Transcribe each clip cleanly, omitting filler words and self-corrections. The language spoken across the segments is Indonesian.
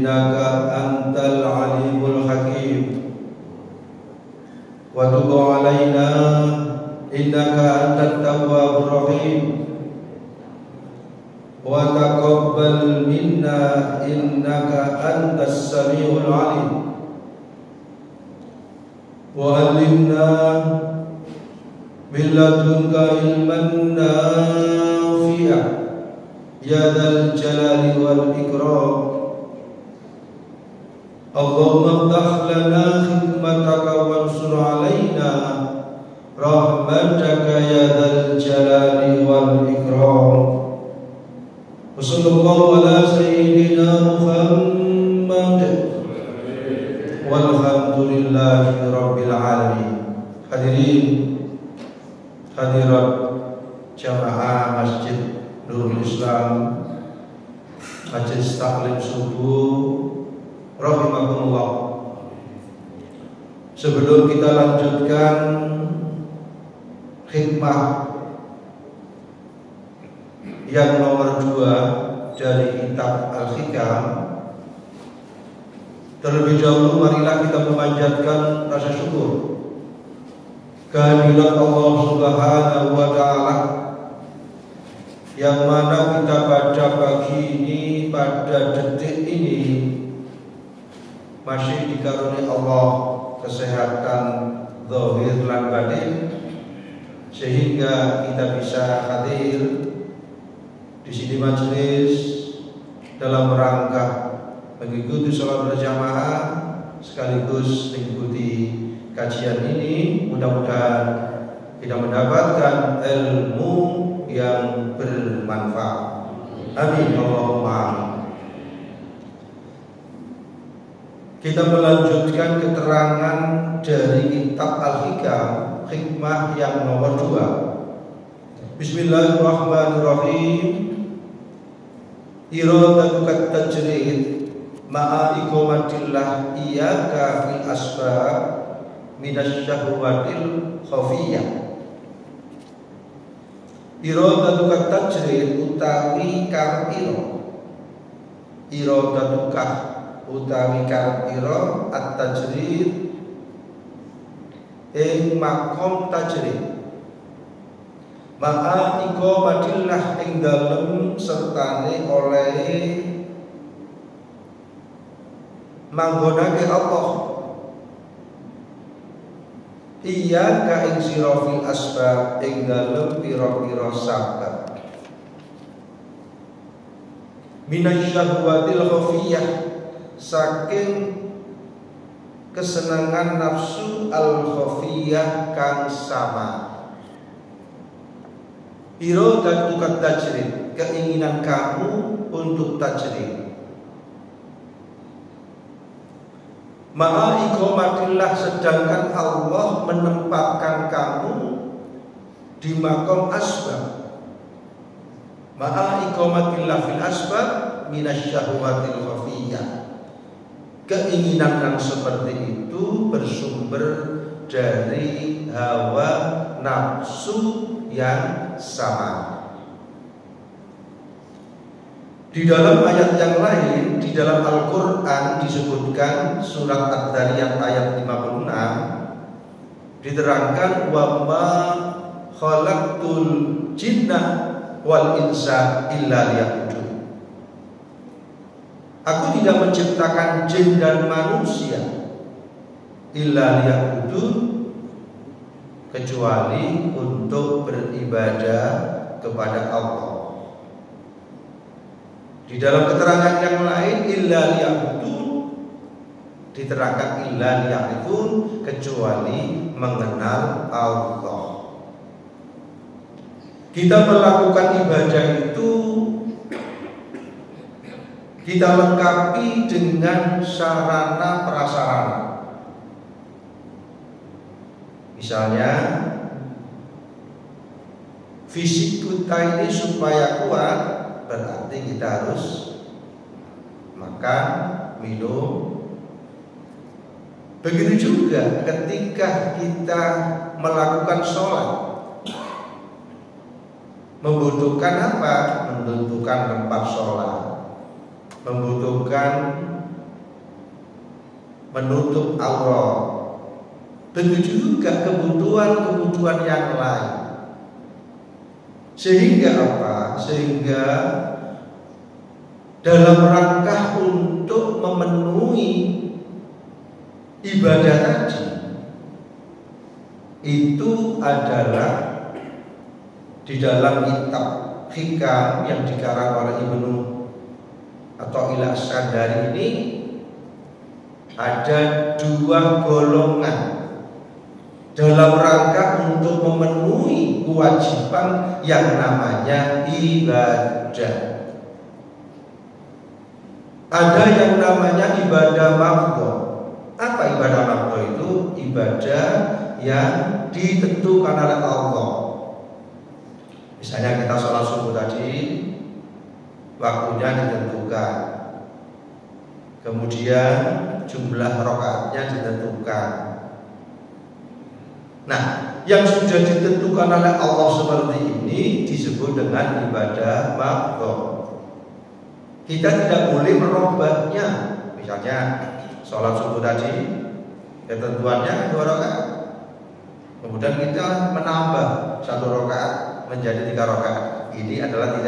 innaka antal alimul hakim wa tub 'alaina innaka antat tawwabur rahim wa taqabbal minna innaka antas samiul alim wa 'allimna min ladunka ilman nafi'a ya dzal jalali wal ikram Allahumma iftah lana khidmataka wansur 'alaina rahmataka ya dzal jalali wal ikram. Wassallallahu ala sayyidina Muhammad walhamdulillahi rabbil alamin. Hadirin hadirat jamaah Masjid Nurul Islam Majelis Taklim Subuh rahimakumullah. Sebelum kita lanjutkan khidmah yang nomor 2 dari kitab Al-Hikam, terlebih dahulu marilah kita memanjatkan rasa syukur kehadirat Allah Subhanahu wa taala yang mana kita pada pagi ini, pada detik ini masih dikaruniai Allah kesehatan zahir lan batin sehingga kita bisa hadir di sini majelis dalam rangka mengikuti sholat berjamaah sekaligus mengikuti kajian ini. Mudah-mudahan kita mendapatkan ilmu yang bermanfaat. Amin Allahumma amin. Kita melanjutkan keterangan dari kitab Al-Hikam, hikmah yang nomor 2. Bismillahirrahmanirrahim. Iradatukat tajrid ma'a iqamatillah iyyaka fil asbab minasyahwatil khafiyah. Iradatukat tajrid utawi karpiro, iradatukat utawi karpiro at-tajrid ing makom tajrid ma'a iqamatillah ing dalem sertane oleh manggonake Allah iya ka ing sira fil asbab ing dalem pira-pira sabab minasyahwatil khafiyah saking kesenangan nafsu al-khafiyah kang sama. Iradatukat tajrid, keinginan kamu untuk tajrid. Ma'a iqamatillah, sedangkan Allah menempatkan kamu di makom asbab. Ma'a iqamatillah fil asbab minasyahwatil khafiyah. Keinginan yang seperti itu bersumber dari hawa nafsu yang sama. Di dalam ayat yang lain, di dalam Al-Quran disebutkan surat Ad-Dariyat ayat 56, diterangkan wa ma khalaqtul jinna wal insa illa liya'budun. Aku tidak menciptakan jin dan manusia illa liya'budun, kecuali untuk beribadah kepada Allah. Di dalam keterangan yang lain illa liya'budun diterangkan illa liya'rifun, kecuali mengenal Allah. Kita melakukan ibadah itu kita lengkapi dengan sarana prasarana. Misalnya fisik kita ini supaya kuat, berarti kita harus makan, minum. Begitu juga ketika kita melakukan sholat, membutuhkan apa? Membutuhkan tempat sholat, membutuhkan menutup aurat. Begitu juga kebutuhan-kebutuhan yang lain. Sehingga apa? Sehingga dalam rangka untuk memenuhi ibadah tadi, itu adalah di dalam kitab Hikam yang dikarang oleh Ibnu Athaillah As-Sakandari ini ada dua golongan dalam rangka untuk memenuhi kewajiban yang namanya ibadah. Ada yang namanya ibadah mafdhah. Apa ibadah mafdhah itu? Ibadah yang ditentukan oleh Allah. Misalnya kita sholat subuh tadi, waktunya ditentukan, kemudian jumlah rakaatnya ditentukan. Nah, yang sudah ditentukan oleh Allah seperti ini disebut dengan ibadah mafdhah. Kita tidak boleh merubahnya. Misalnya sholat subuh tadi ketentuannya 2 rakaat, kemudian kita menambah 1 rakaat menjadi 3 rakaat. Ini adalah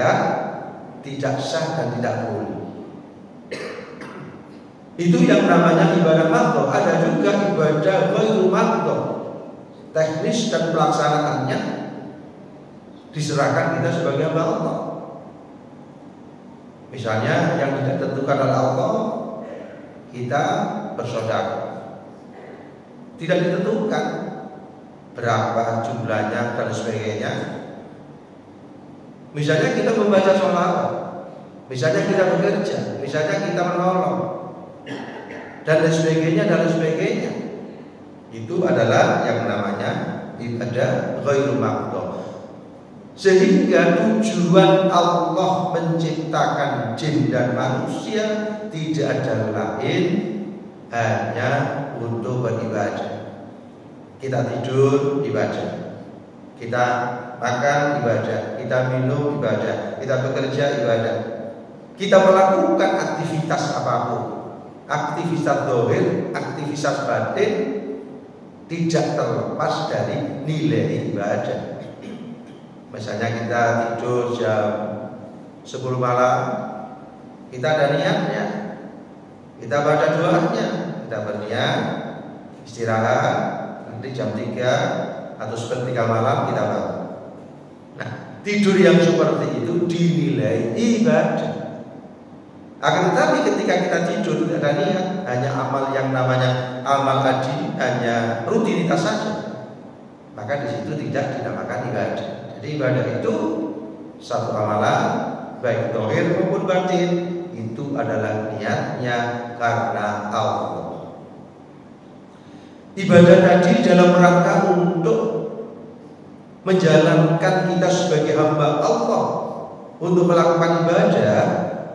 tidak sah dan tidak boleh. Itu yang namanya ibadah mafdhah. Ada juga ibadah ghairu mafdhah. Teknis dan pelaksanaannya diserahkan kita sebagai hamba Allah. Misalnya yang tidak ditentukan oleh Allah, kita bersedekah. Tidak ditentukan berapa jumlahnya dan sebagainya. Misalnya kita membaca sholawat, misalnya kita bekerja, misalnya kita menolong, dan lain sebagainya. Itu adalah yang namanya ibadah ghairu mafdhah. Sehingga tujuan Allah menciptakan jin dan manusia tidak ada lain hanya untuk beribadah. Kita tidur ibadah, kita makan ibadah, kita minum ibadah, kita bekerja ibadah, kita melakukan aktivitas apapun, aktivitas zahir, aktivitas batin, tidak terlepas dari nilai ibadah. Misalnya kita tidur jam 10 malam, kita ada niatnya, kita baca doanya, kita berniat istirahat, nanti jam 3 atau sepertiga malam kita bangun. Nah, tidur yang seperti itu dinilai ibadah. Akan tetapi ketika kita tidur tidak ada niat, hanya amal yang namanya amal haji, hanya rutinitas saja, maka di situ tidak dinamakan ibadah. Jadi ibadah itu satu amalan, baik zahir maupun batin, itu adalah niatnya karena Allah. Ibadah tadi dalam rangka untuk menjalankan kita sebagai hamba Allah untuk melakukan ibadah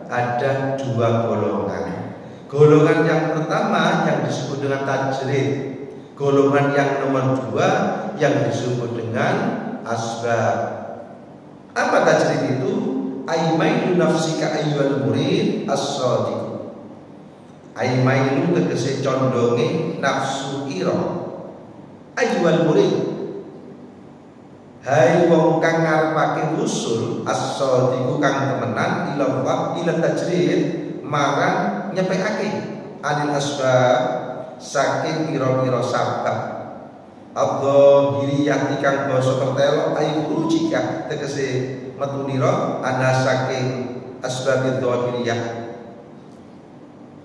ada 2 golongan. Golongan yang pertama yang disebut dengan tajrid, golongan yang nomor 2 yang disebut dengan asbab. Apa tajrid itu? Aimailu nafsika ayyuhal murid as-shadiq. Aimailu tegese condonge nafsu ira. Ayyuhal murid, hai wong kang ngarepake usul as-shadiq kang temenan ila tajrid marang nyepekake anil asbab saking pira-pira sabab. Allah hiriyah ikang basa pertelo ayu jika tegese metunira ana saking asbabid dhahiriyah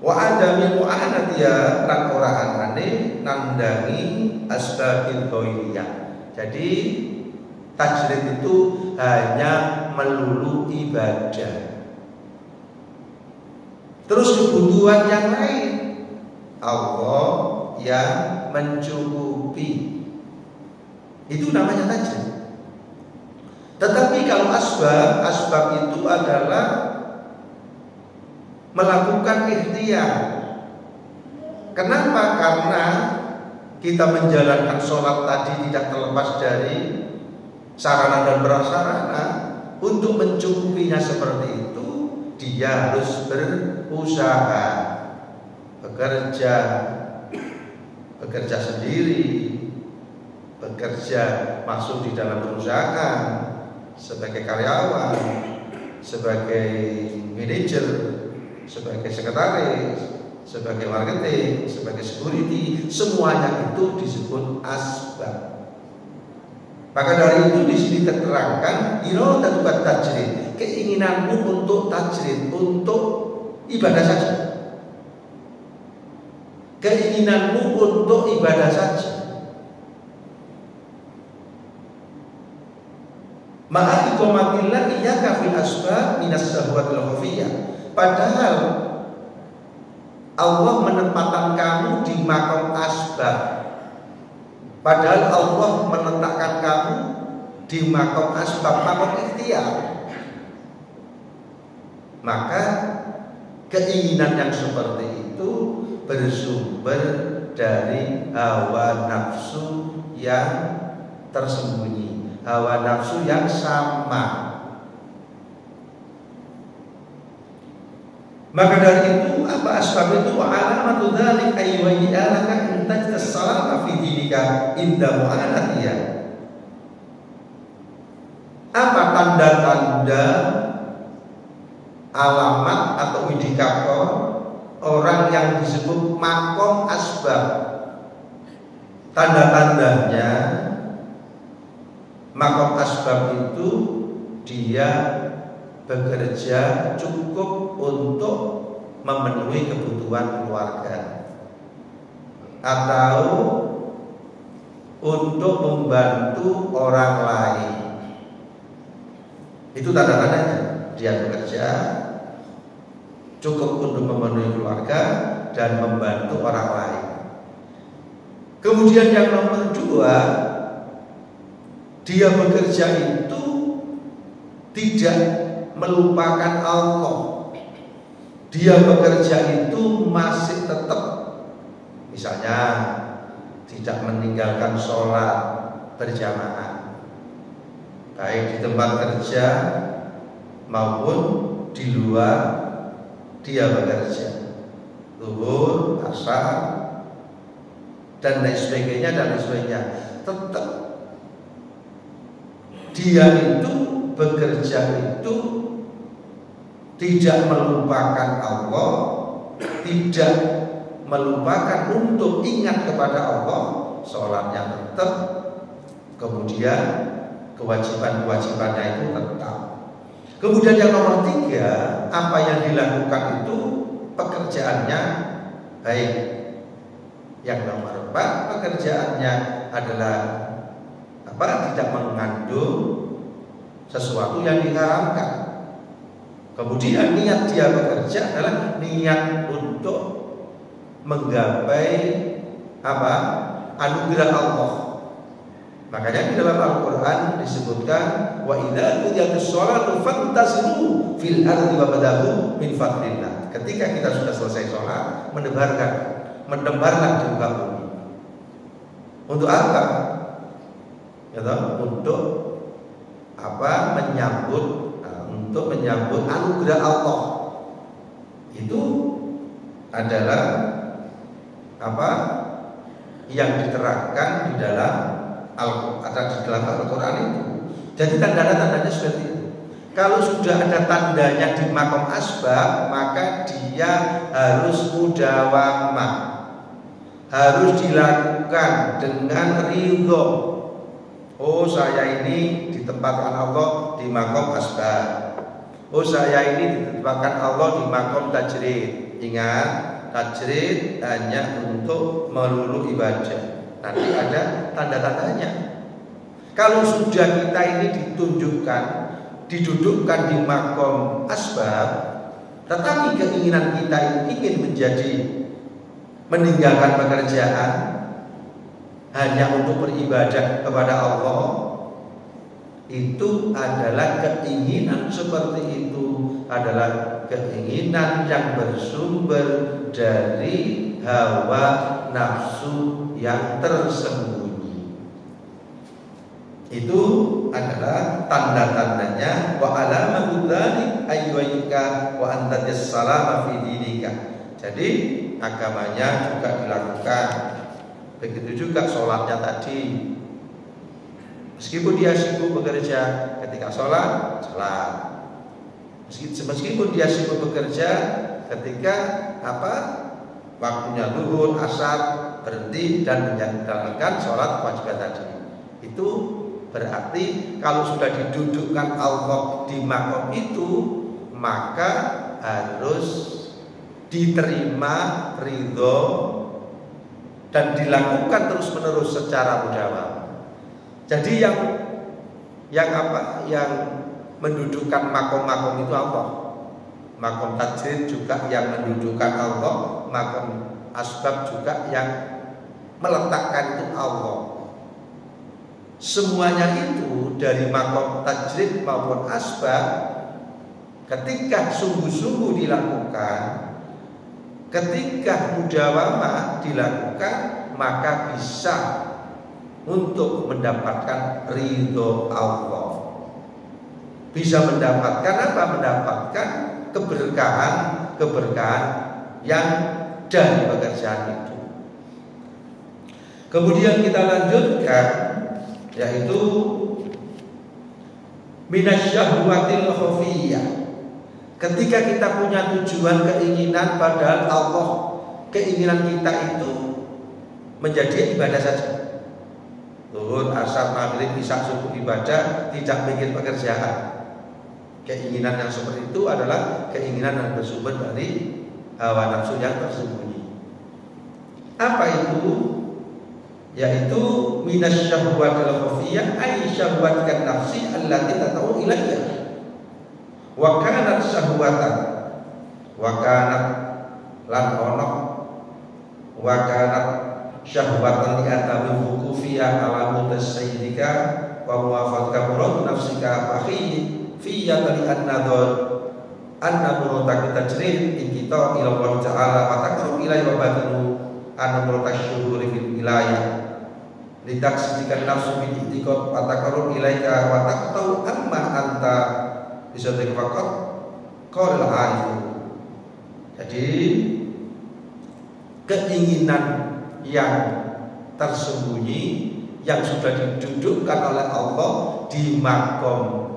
wa adami mu'anatiya lan ora anane nandangi asbabid dhahiriyah. Jadi tajrid itu hanya melulu ibadah. Terus kebutuhan yang lain Allah yang mencukupi, itu namanya tajrid. Tetapi kalau asbab itu adalah melakukan ikhtiar. Kenapa? Karena kita menjalankan sholat tadi tidak terlepas dari sarana dan prasarana. Untuk mencukupinya seperti itu, dia harus berusaha, bekerja, bekerja sendiri, bekerja masuk di dalam perusahaan sebagai karyawan, sebagai manajer, sebagai sekretaris, sebagai marketing, sebagai security, semuanya itu disebut asbab. Maka dari itu di sini terterangkan iradatu tajrid, keinginanmu untuk tajrid, untuk ibadah saja. Keinginanmu untuk ibadah saja. Ma'a iqamatillah iyyaka fil asbab minas syahwatil khafiyah. Padahal Allah menempatkan kamu di makom asbab. Padahal Allah meletakkan kamu di makom asbab, makom ikhtiar. Maka keinginan yang seperti itu bersumber dari hawa nafsu yang tersembunyi, hawa nafsu yang sama. Maka dari itu apa asbab itu? Alamatu dzalik ayyuhiyalaka intajta salama fi dinika inda mu'anatiyah. Apa tanda-tanda, alamat atau indikator orang yang disebut makom asbab? Tanda-tandanya makom asbab itu dia bekerja cukup untuk memenuhi kebutuhan keluarga atau untuk membantu orang lain. Itu tanda-tandanya dia bekerja cukup untuk memenuhi keluarga dan membantu orang lain. Kemudian yang nomor 2, dia bekerja itu tidak melupakan Allah. Dia bekerja itu masih tetap, misalnya tidak meninggalkan sholat berjamaah, baik di tempat kerja maupun di luar dia bekerja, zuhur, asar, dan lain sebagainya dan lain sebagainya. Tetap dia itu bekerja itu tidak melupakan Allah, tidak melupakan untuk ingat kepada Allah, sholatnya tetap, kemudian kewajiban-kewajibannya itu tetap. Kemudian yang nomor 3, apa yang dilakukan itu pekerjaannya baik. Yang nomor 4, pekerjaannya adalah tidak mengandung sesuatu yang diharamkan. Kemudian niat dia bekerja adalah niat untuk menggapai anugerah Allah. Makanya di dalam Al-Quran disebutkan wa idza qudiyatis sholatu fantasiru fil ardi wabtaghu min fadlillah. Ketika kita sudah selesai sholat, menebarlah di muka bumi. Untuk apa? Untuk menyambut anugerah Allah. Itu adalah yang diterangkan di dalam Al-Quran itu. Jadi tanda-tandanya seperti itu. Kalau sudah ada tandanya di makom asbab, maka dia harus mudawamah, harus dilakukan dengan ridho. Oh, saya ini ditempatkan Allah di makom asbab. Oh, saya ini ditempatkan Allah di makom tajrid. Ingat, tajrid hanya untuk melulu ibadah. Nanti ada tanda-tandanya. Kalau sudah kita ini didudukkan di makom asbab, tetapi keinginan kita ingin meninggalkan pekerjaan hanya untuk beribadah kepada Allah, itu adalah keinginan seperti itu adalah keinginan yang bersumber dari hawa nafsu yang tersembunyi. Itu adalah tanda-tandanya wa alamatu dzalik ayyuka wa anta tassalama fi dinika. Jadi agamanya juga dilakukan Begitu juga sholatnya tadi. Meskipun dia sibuk bekerja, ketika sholat, sholat. Meskipun dia sibuk bekerja, ketika waktunya zuhur, asar, berhenti dan menjalankan sholat kewajiban tadi. Itu berarti kalau sudah didudukkan Allah di makom itu, maka harus diterima ridho dan dilakukan terus-menerus secara mudawamah. Jadi yang mendudukkan makom-makom itu Allah. Makom tajrid juga yang mendudukkan Allah, makom asbab juga yang meletakkan itu Allah. Semuanya itu dari makom tajrid maupun asbab, ketika sungguh-sungguh dilakukan, ketika mudawamah dilakukan, maka bisa untuk mendapatkan ridho Allah. Bisa mendapatkan apa? Mendapatkan keberkahan yang dari pekerjaan itu. Kemudian kita lanjutkan, yaitu minasyahwatil khafiyah. Ketika kita punya tujuan keinginan, padahal Allah keinginan kita itu menjadi ibadah saja. Zuhur, asar, maghrib, isya, subuh ibadah, tidak bikin pekerjaan. Keinginan yang seperti itu adalah keinginan yang bersumber dari hawa nafsu yang tersembunyi. Apa itu? Yaitu minasyahwatil khafiyah, ay syahwatkan nafsi allati tatau ilayya. Wa kanat syahwatan, wa kanat lan ono, wa kanat syahwatan li atami hukufiya ala mutasayyidika wa muwafaqa murad nafsika fakhi fi yatali an-nadhar anna murad tajrid in kita ila Allah ta'ala wa taqarrub ilaihi wa batinu anna murad asyuhuri fil wilayah litaksidikan nafsu bil i'tiqad wa taqarrub ilaika wa taqtau amma anta bisa dikatakan qala al-arif. Jadi keinginan yang tersembunyi yang sudah didudukkan oleh Allah di makom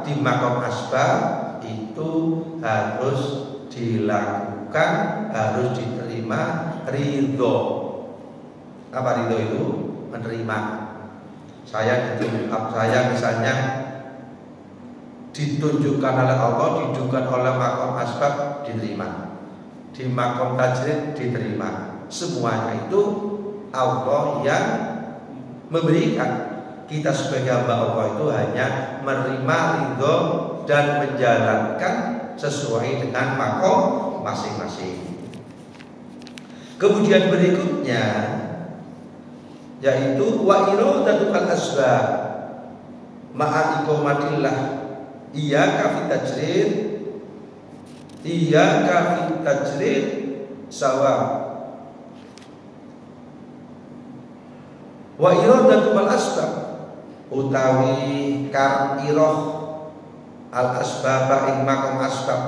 Di makom asbab itu harus dilakukan, harus diterima ridho. Apa ridho itu? Menerima. Saya misalnya ditunjukkan oleh Allah, didudukkan oleh makom asbab, diterima. Di makom tajrid diterima. Semuanya itu Allah yang memberikan. Kita sebagai hamba Allah itu hanya menerima ridho dan menjalankan sesuai dengan makom masing-masing. Kemudian berikutnya yaitu wa iradatul asbab ma'a iqamatillah iyyaka fi tajrid iyyaka fi tajrid sawa wa iradatul asbab utawi kar iroh al asbab ing makom asbab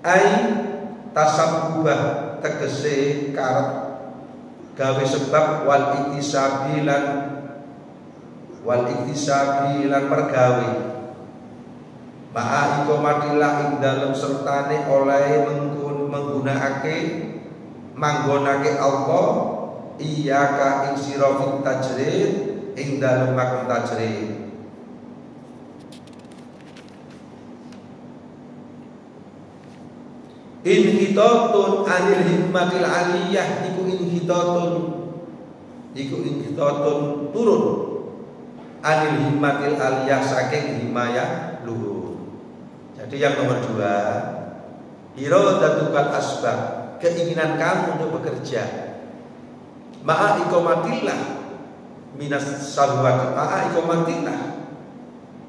ai tasabbubah tegese karep gawe sebab wal iktisabi lan mergawe ma'a iqamatillah ing dalem sertane oleh menggunakake manggonake Allah iyyaka ing sira fit tajrid ing dalem makom tajrid. Inhitatun anil himmatil aliyah iku inhitatun turun anil himmatil aliyah saking himayah luhur. Jadi yang nomor 2, iradatukal asbab, keinginan kamu untuk bekerja. Ma'a iqamatillah minas salwat, ma'a iqamatillah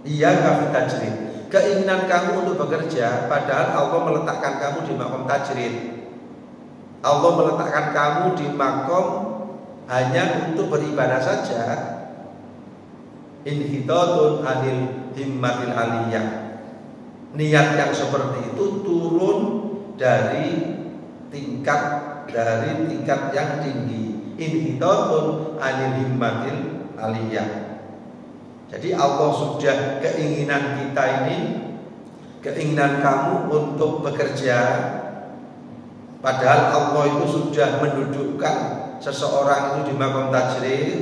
iyyaka fi tajrid. Keinginan kamu untuk bekerja, padahal Allah meletakkan kamu di makom tajrid. Allah meletakkan kamu di makom hanya untuk beribadah saja. Inhitatun anil himmatil aliyah. Niat yang seperti itu turun dari tingkat dari tingkat yang tinggi. Inhitatun anil himmatil aliyah. Jadi Allah sudah keinginan kita ini, keinginan kamu untuk bekerja, padahal Allah itu sudah mendudukkan seseorang itu di maqam tajrid.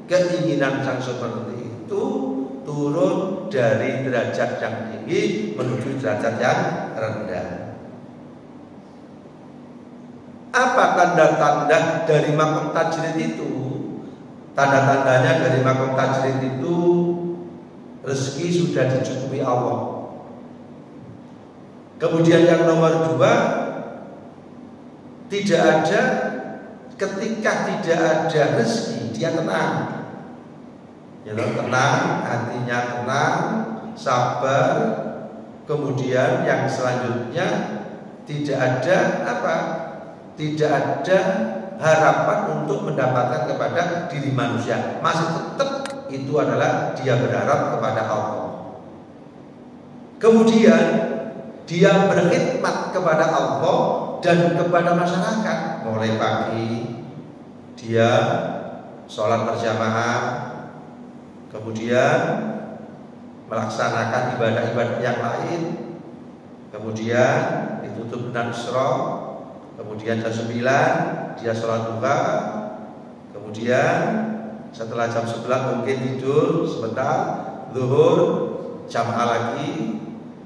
Keinginan yang seperti itu turun dari derajat yang tinggi menuju derajat yang rendah. Apa tanda-tanda dari maqam tajrid itu? Tanda-tandanya dari maqam tajrid itu rezeki sudah dicukupi Allah. Kemudian yang nomor 2, tidak ada, ketika tidak ada rezeki dia tenang. Ya, tenang, hatinya tenang, sabar. Kemudian yang selanjutnya tidak ada apa? Tidak ada harapan untuk mendapatkan kepada diri manusia. Masih tetap itu adalah dia berharap kepada Allah. Kemudian dia berkhidmat kepada Allah dan kepada masyarakat. Mulai pagi dia sholat berjamaah, kemudian melaksanakan ibadah-ibadah yang lain, kemudian ditutup dengan isra, kemudian jam 9 dia sholat duha, kemudian setelah jam 11 mungkin tidur sebentar, zuhur, jamaah lagi,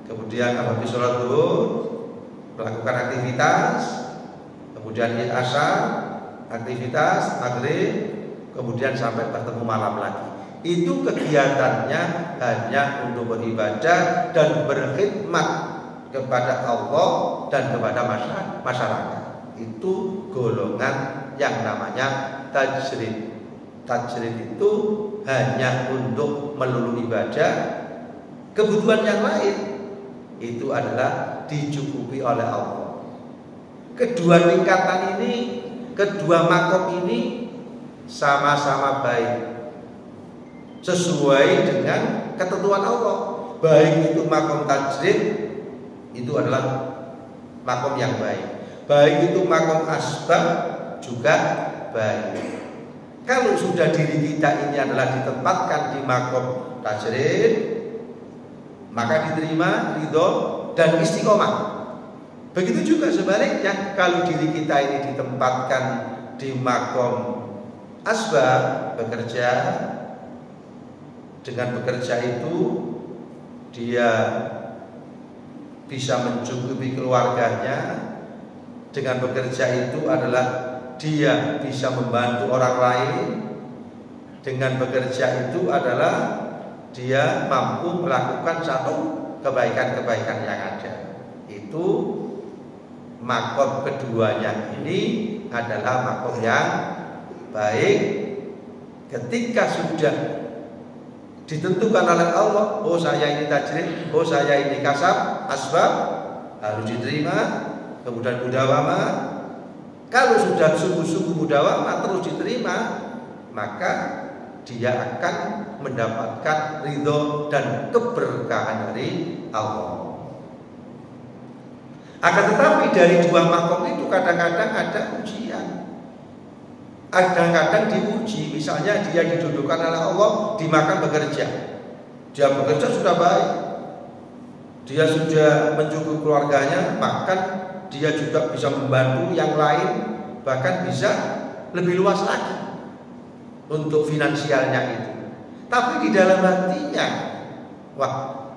kemudian habis sholat zuhur melakukan aktivitas, kemudian asar, aktivitas maghrib, kemudian sampai bertemu malam lagi. Itu kegiatannya hanya untuk beribadah dan berkhidmat kepada Allah dan kepada masyarakat. Itu golongan yang namanya tajrid. Tajrid itu hanya untuk melulu ibadah, kebutuhan yang lain itu adalah dicukupi oleh Allah. Kedua tingkatan ini, kedua maqam ini sama-sama baik, sesuai dengan ketentuan Allah. Baik itu maqam tajrid, itu adalah maqam yang baik. Baik itu maqam asbab juga baik. Kalau sudah diri kita ini adalah ditempatkan di maqam tajrid, maka diterima ridho dan istiqomah. Begitu juga sebaliknya, kalau diri kita ini ditempatkan di maqam asbab, bekerja, dengan bekerja itu dia bisa mencukupi keluarganya. Dengan bekerja itu adalah dia bisa membantu orang lain. Dengan bekerja itu adalah dia mampu melakukan satu kebaikan-kebaikan yang ada. Itu maqam keduanya ini adalah maqam yang baik. Ketika sudah ditentukan oleh Allah, oh saya ini tajrid, oh saya ini kasab, asbab, harus diterima. Kemudian mudawamah. Kalau sudah sungguh-sungguh mudawamah terus diterima, maka dia akan mendapatkan ridho dan keberkahan dari Allah. Akan tetapi dari dua maqam itu kadang-kadang ada ujian. Kadang-kadang diuji. Misalnya dia didudukkan oleh Allah di maqam bekerja. Dia bekerja sudah baik, dia sudah mencukupi keluarganya, bahkan dia juga bisa membantu yang lain, bahkan bisa lebih luas lagi untuk finansialnya itu. Tapi di dalam hatinya, wah,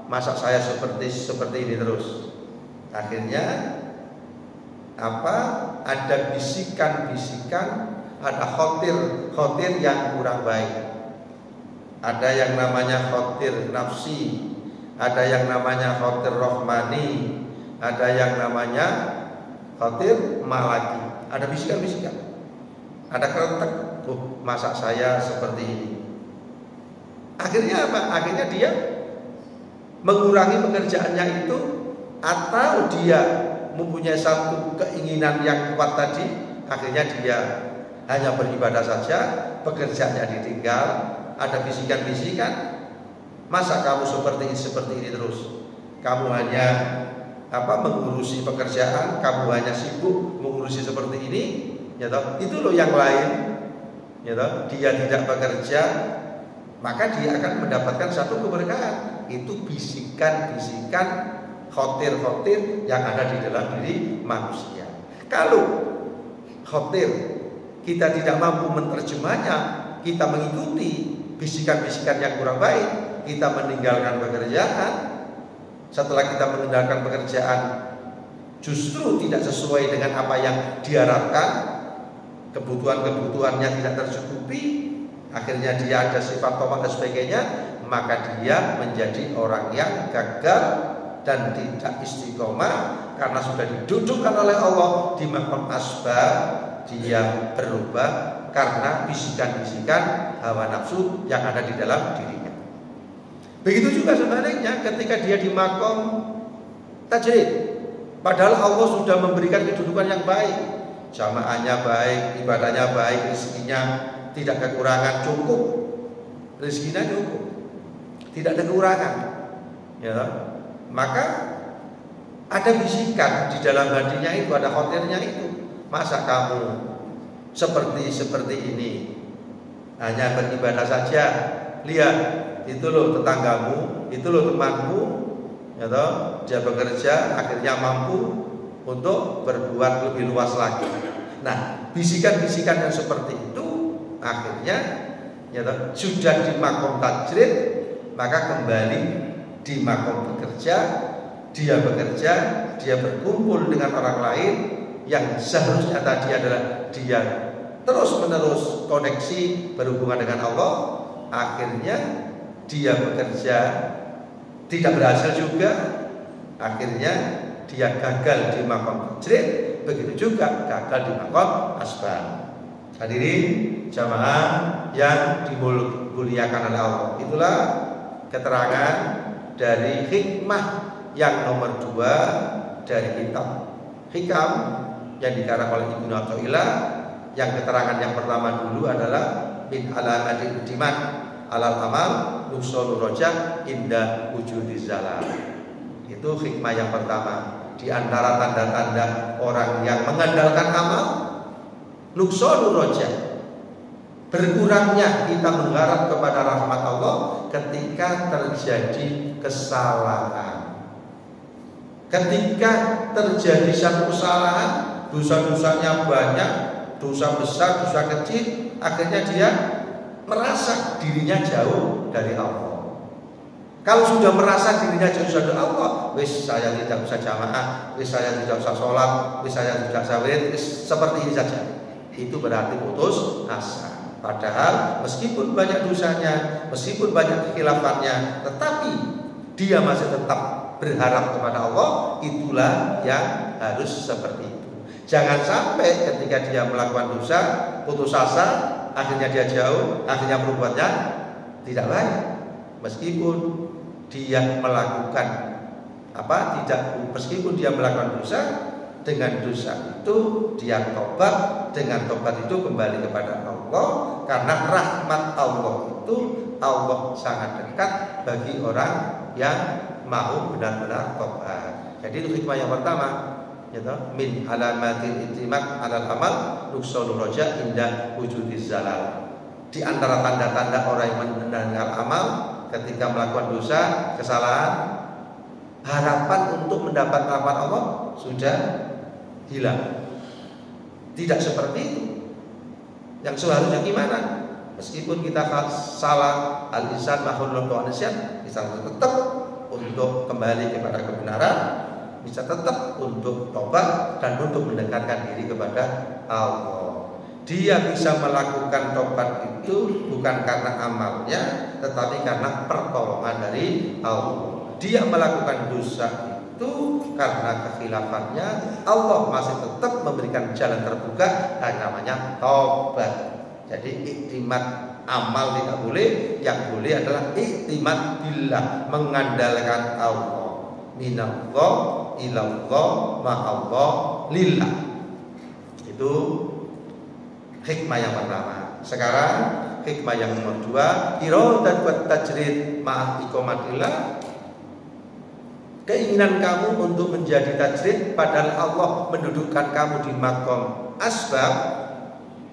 masa saya seperti ini terus? Akhirnya apa? Ada bisikan-bisikan, ada khotir yang kurang baik. Ada yang namanya khotir nafsi, ada yang namanya khotir rohmani, ada yang namanya khotir malaki. Ada bisikan-bisikan, ada kerentek, oh masa saya seperti ini. Akhirnya apa? Akhirnya dia mengurangi pekerjaannya itu, atau dia mempunyai satu keinginan yang kuat tadi, akhirnya dia hanya beribadah saja, pekerjaannya ditinggal. Ada bisikan-bisikan, masa kamu seperti ini terus? Kamu hanya mengurusi pekerjaan, kamu hanya sibuk mengurusi seperti ini, ya toh, itu loh yang lain, ya toh, dia tidak bekerja, maka dia akan mendapatkan satu keberkahan. Itu bisikan-bisikan khotir-khotir yang ada di dalam diri manusia. Kalau khotir kita tidak mampu menerjemahnya, kita mengikuti bisikan-bisikan yang kurang baik, kita meninggalkan pekerjaan. Setelah kita meninggalkan pekerjaan justru tidak sesuai dengan apa yang diharapkan, kebutuhan-kebutuhannya tidak tercukupi, akhirnya dia ada sifat tomat dan sebagainya, maka dia menjadi orang yang gagal dan tidak istiqomah karena sudah didudukkan oleh Allah di maqam asbab. Dia berubah karena bisikan-bisikan hawa nafsu yang ada di dalam dirinya. Begitu juga sebaliknya ketika dia di maqam tajrid, padahal Allah sudah memberikan kedudukan yang baik, jamaahnya baik, ibadahnya baik, rezekinya tidak kekurangan, cukup, rezekinya cukup, tidak ada kekurangan, ya, maka ada bisikan di dalam hatinya itu, ada khotirnya itu. Masa kamu seperti ini hanya beribadah saja? Lihat, itu loh tetanggamu, itu loh temanmu, ya toh, dia bekerja akhirnya mampu untuk berbuat lebih luas lagi. Nah, bisikan-bisikan yang seperti itu akhirnya, ya toh, sudah di makom tajrid, maka kembali di makom bekerja. Dia bekerja, dia berkumpul dengan orang lain yang seharusnya tadi adalah dia terus-menerus koneksi berhubungan dengan Allah. Akhirnya dia bekerja tidak berhasil juga, akhirnya dia gagal di maqam tajrid, begitu juga gagal di maqam asbab. Hadirin jamaah yang dimuliakan oleh Allah, itulah keterangan dari hikmah yang nomor 2 dari kitab Hikam yang dikarang oleh Ibnu Athaillah. Yang keterangan yang pertama dulu adalah min alamatil iman alal amal nusul rojah indah wujudi zalal. Itu hikmah yang pertama. Di antara tanda-tanda orang yang mengandalkan amal, nusul rojah, berkurangnya kita mengharap kepada rahmat Allah ketika terjadi kesalahan. Ketika terjadi satu kesalahan, dosa-dosanya banyak, dosa besar, dosa kecil, akhirnya dia merasa dirinya jauh dari Allah. Kalau sudah merasa dirinya jauh dari Allah, wis saya tidak usah jamaah, wis saya tidak usah sholat, wis saya tidak sawit, wis seperti ini saja. Itu berarti putus asa. Padahal meskipun banyak dosanya, meskipun banyak kekhilafannya, tetapi dia masih tetap berharap kepada Allah. Itulah yang harus seperti itu. Jangan sampai ketika dia melakukan dosa putus asa, akhirnya dia jauh, akhirnya berbuatnya tidak baik. Meskipun dia melakukan meskipun dia melakukan dosa, dengan dosa itu dia tobat, dengan tobat itu kembali kepada Allah, karena rahmat Allah itu Allah sangat dekat bagi orang yang mau benar-benar tobat. Jadi itu hikmah yang pertama, yaitu min alamatil intimak alal amal nuqsul roja indah wujudiz zalal. Di antara tanda-tanda orang yang meninggalkan amal ketika melakukan dosa, kesalahan, harapan untuk mendapat rahmat Allah sudah hilang. Tidak seperti itu. Yang seharusnya gimana? Meskipun kita salah, al-insan makhluk manusia, bisa tetap untuk kembali kepada kebenaran, bisa tetap untuk tobat dan untuk mendekatkan diri kepada Allah. Dia bisa melakukan tobat itu bukan karena amalnya, tetapi karena pertolongan dari Allah. Dia melakukan dosa itu karena kekhilafannya, Allah masih tetap memberikan jalan terbuka dan namanya tobat. Jadi iktimat amal tidak boleh, yang boleh adalah iktimat billah, mengandalkan Allah. Minallah ilallah ma'allah lillah. Itu hikmah yang pertama. Sekarang hikmah yang nomor 2, iradat wa tajrid ma'al iqamatillah. keinginan kamu untuk menjadi tajrid padahal Allah mendudukkan kamu di makom asbab,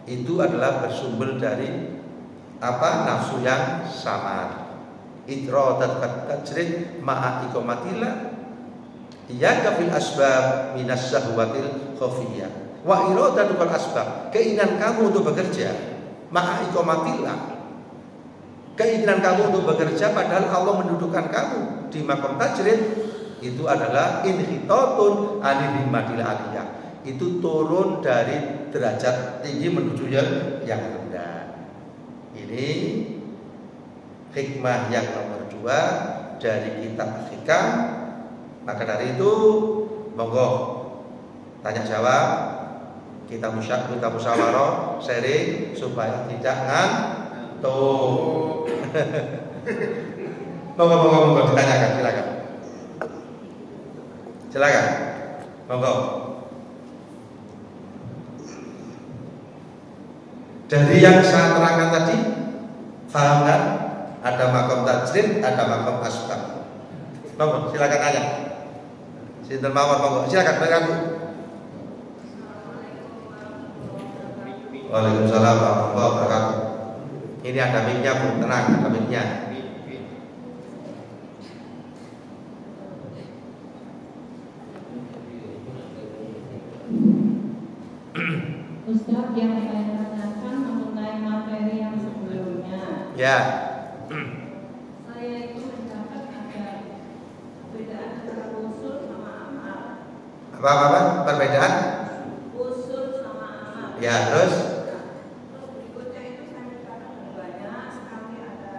itu adalah bersumber dari nafsu yang samar. Idradat tajrid ma'a iqamatillah ya kafil asbab minas syahwatil khafiyah wa iradatul asbab, keinginan kamu untuk bekerja ma'a iqamatillah, keinginan kamu untuk bekerja padahal Allah mendudukkan kamu di makom tajrid, itu adalah inhitatun anil himmatil aliyah, itu turun dari derajat tinggi menuju yang rendah. Ini hikmah yang nomor 2 dari kitab Hikam. Maka dari itu monggo tanya jawab, kita musyawarah sharing supaya tidak ngantuk. Monggo ditanyakan, silakan monggo. Dari yang saya terangkan tadi, paham kan? Ada makom tajrid, ada makom asbab. Monggo silakan tanya. Sinten mawon monggo, silakan berkata. Waalaikumsalam warahmatullahi wabarakatuh. Ini ada mic-nya Bu, tenang, ada mic-nya. Ustaz, yang saya tanyakan mengenai materi yang sebelumnya. Ya. Saya itu mendapat ada perbedaan antara usul sama amal. Apa perbedaan? Usul sama amal. Ya, terus? Terus berikutnya itu saya mendapat banyak sekali ada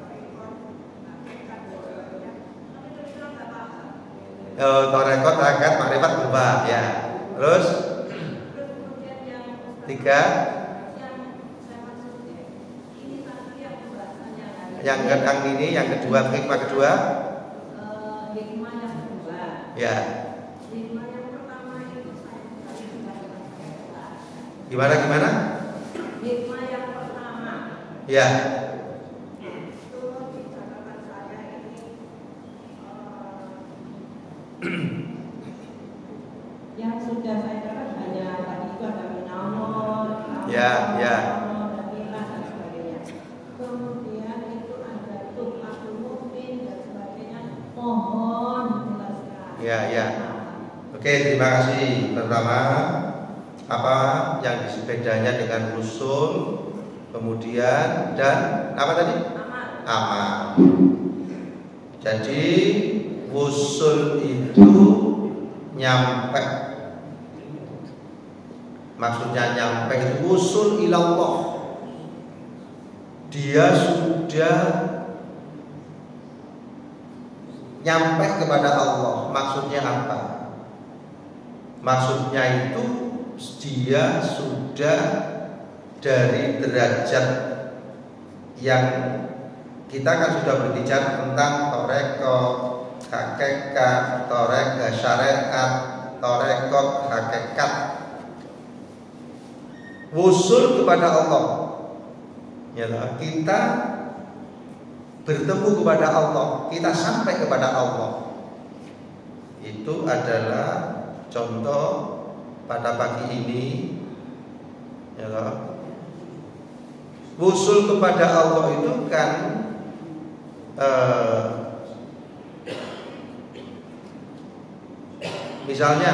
rekod, tapi terus terang nggak paham. Torekot akan makrifat berubah ya. Terus? Kemudian yang Tiga. Yang ini, yang kedua, hikmah kedua. Hikmah yang kedua. Ya. Hikmah yang pertama itu saya Gimana? Hikmah yang pertama. Ya. Itu di catatan saya ini yang sudah saya dapat hanya tadi itu ada minamol, Ya. dan ilah dan sebagainya. Kemudian itu ada tuhatul mukmin dan sebagainya. Mohon dijelaskan. Ya. Oke, terima kasih. Pertama, apa yang bedanya dengan usul, kemudian dan apa tadi? Amal. Jadi usul itu nyampe. Maksudnya nyampe itu usul ilallah. Dia sudah nyampe kepada Allah. Maksudnya apa? Maksudnya itu dia sudah dari derajat yang kita kan sudah berbicara tentang toreko, hakikat, toreko syariat, torekot hakikat, wusul kepada Allah. Ya, kita bertemu kepada Allah, kita sampai kepada Allah. Itu adalah contoh pada pagi ini, ya, wusul kepada Allah itu kan misalnya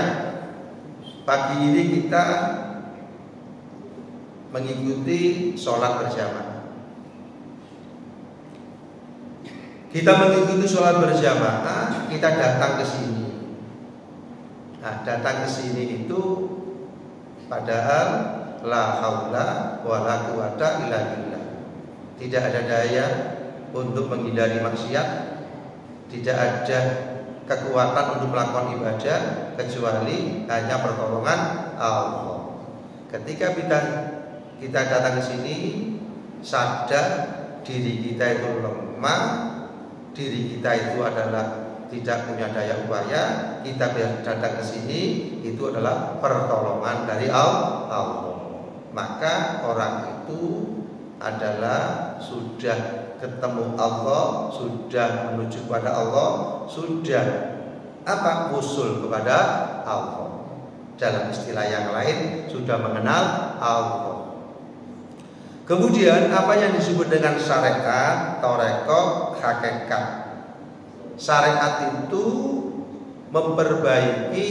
pagi ini kita mengikuti sholat berjamaah. Kita mengikuti sholat berjamaah, kita datang ke sini. Nah, datang ke sini itu padahal la haula wala quwata illa billah. Tidak ada daya untuk menghindari maksiat, tidak ada kekuatan untuk melakukan ibadah kecuali hanya pertolongan Allah. Ketika kita datang ke sini, sadar diri kita itu lemah, diri kita itu adalah tidak punya daya upaya, kita datang ke sini itu adalah pertolongan dari Allah. Maka orang itu adalah sudah ketemu Allah, sudah menuju kepada Allah, sudah apa? Usul kepada Allah. Dalam istilah yang lain, sudah mengenal Allah. Kemudian apa yang disebut dengan syariat, tarekat, hakikat. Syariat itu memperbaiki,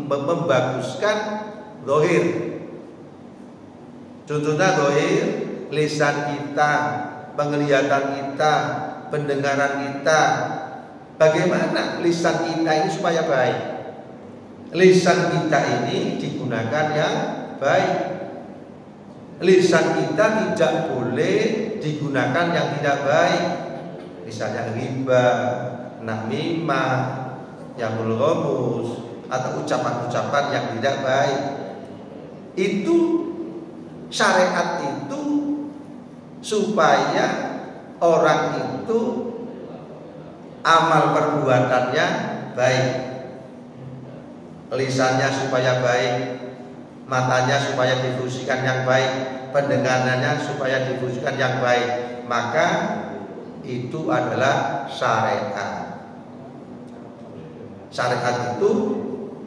membaguskan zahir. Contohnya zahir, lisan kita, penglihatan kita, pendengaran kita. Bagaimana lisan kita ini supaya baik? Lisan kita ini digunakan yang baik. Lisan kita tidak boleh digunakan yang tidak baik. Misalnya riba, namimah, yamul ghamus, atau ucapan-ucapan yang tidak baik. Itu syariat itu supaya orang itu amal perbuatannya baik, lisannya supaya baik, matanya supaya difungsikan yang baik, pendengarannya supaya difungsikan yang baik. Maka itu adalah syariat. Syariat itu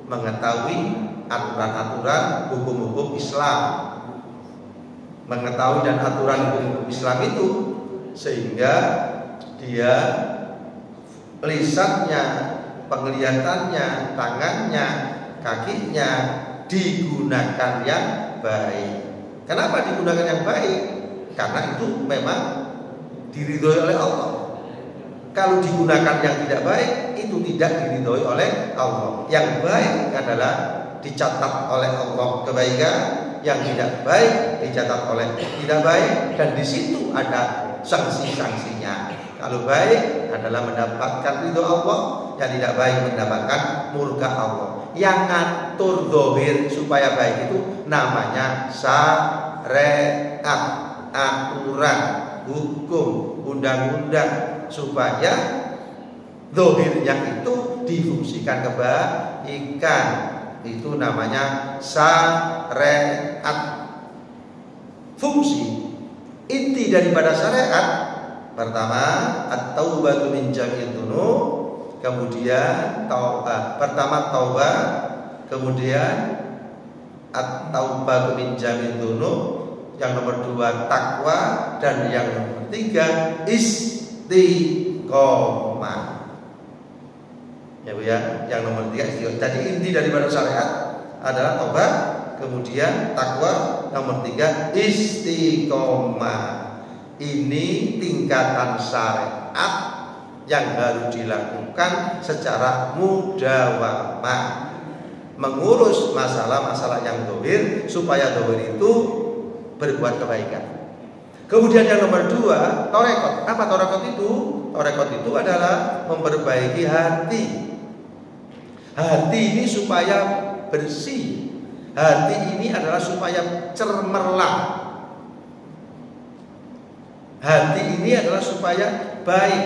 mengetahui aturan-aturan hukum-hukum Islam, mengetahui dan aturan hukum Islam itu, sehingga dia lisannya, penglihatannya, tangannya, kakinya digunakan yang baik. Kenapa digunakan yang baik? Karena itu memang diridhoi oleh Allah. Kalau digunakan yang tidak baik, itu tidak diridhoi oleh Allah. Yang baik adalah dicatat oleh Allah kebaikan, yang tidak baik dicatat oleh tidak baik, dan di situ ada sanksi-sanksinya. Kalau baik adalah mendapatkan ridho Allah, yang tidak baik mendapatkan murka Allah. Yang ngatur zahir supaya baik itu namanya syariat, aturan, hukum, undang-undang, supaya zahirnya itu difungsikan kebaikan. Itu namanya syariat. Fungsi inti daripada syariat pertama at-taubatu min jami'id dzunub, kemudian pertama taubat, kemudian at-taubatu min jami'id dzunub, yang nomor 2 takwa, dan yang nomor 3 istiqomah. Ya Bu ya, yang nomor 3 istiqomah. Tadi inti daripada syariat adalah taubat, kemudian takwa, nomor 3 istiqomah. Ini tingkatan syariat yang harus dilakukan secara mudawamah, mengurus masalah-masalah yang zahir supaya zahir itu berbuat kebaikan. Kemudian yang nomor 2, tarekat. Apa tarekat itu? Tarekat itu adalah memperbaiki hati. Hati ini supaya bersih. Hati ini adalah supaya cemerlang. Hati ini adalah supaya baik.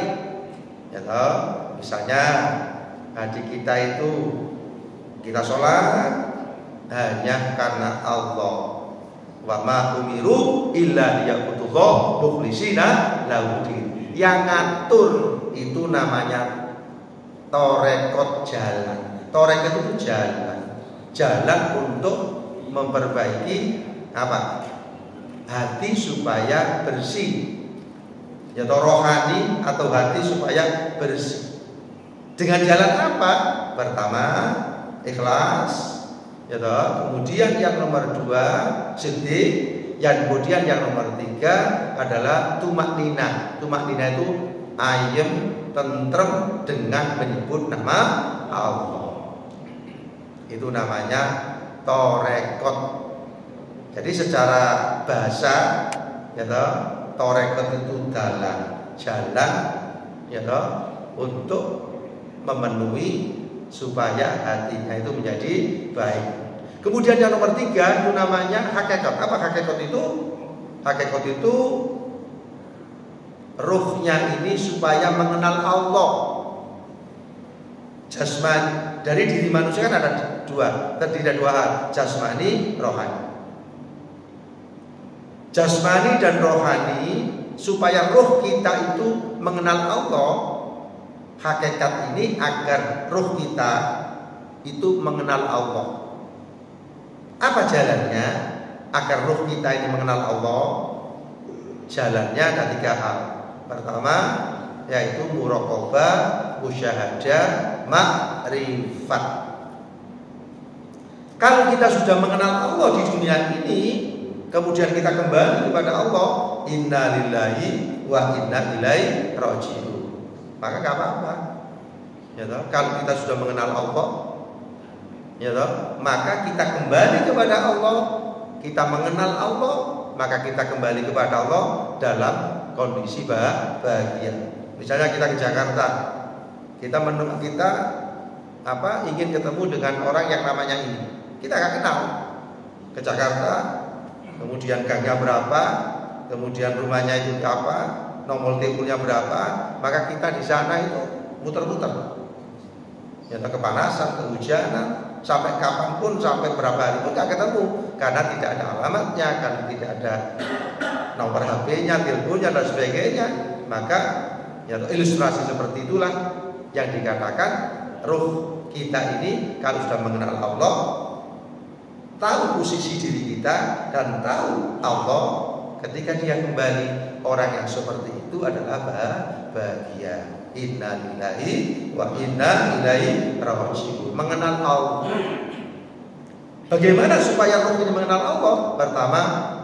Ya toh? Misalnya hati kita itu, kita sholat hanya karena Allah. Wa ma umiru illa liya'budullah mukhlishina lahudin. Yang ngatur itu namanya tarekat jalan. Tarekat itu jalan. Jalan untuk memperbaiki apa? Hati supaya bersih. Ya toh, rohani atau hati supaya bersih. Dengan jalan apa? Pertama, ikhlas. Ya toh. Kemudian yang nomor 2 siddiq, yang kemudian yang nomor 3 adalah tumakninah. Tumakninah itu ayem, tentrem dengan menyebut nama Allah. Itu namanya tarekat. Jadi secara bahasa, ya toh, tarekat itu jalan, ya toh, untuk memenuhi supaya hatinya itu menjadi baik. Kemudian yang nomor 3 itu namanya hakikat. Apa hakikat itu? Hakikat itu ruhnya ini supaya mengenal Allah. Jasmani, dari diri manusia kan ada 2, terdiri dari 2 hal, jasmani, rohani. Jasmani dan rohani supaya roh kita itu mengenal Allah. Hakikat ini agar roh kita itu mengenal Allah. Apa jalannya agar roh kita ini mengenal Allah? Jalannya ada 3 hal. Pertama yaitu muraqabah, musyahadah, makrifat. Kalau kita sudah mengenal Allah di dunia ini, kemudian kita kembali kepada Allah, inna lillahi wa inna ilaihi raji'un, maka gak apa-apa. Ya toh? Kalau kita sudah mengenal Allah, ya toh? Maka kita kembali kepada Allah, kita mengenal Allah, maka kita kembali kepada Allah dalam kondisi bahagia. Misalnya kita ke Jakarta, kita ingin ketemu dengan orang yang namanya ini, kita gak kenal. Ke Jakarta, kemudian gangnya berapa, kemudian rumahnya itu apa, nomor teleponnya berapa, maka kita di sana itu muter-muter. Ya, kepanasan, kehujanan, sampai kapanpun, sampai berapa hari pun gak ketemu, karena tidak ada alamatnya, karena tidak ada nomor HP-nya, teleponnya dan sebagainya. Maka ya, ilustrasi seperti itulah yang dikatakan roh kita ini kalau sudah mengenal Allah, tahu posisi diri kita dan tahu Allah, ketika dia kembali, orang yang seperti itu adalah bahagia. Inna lillahi wa inna ilaihi raji'un. Mengenal Allah. Bagaimana supaya roh ini mengenal Allah? Pertama,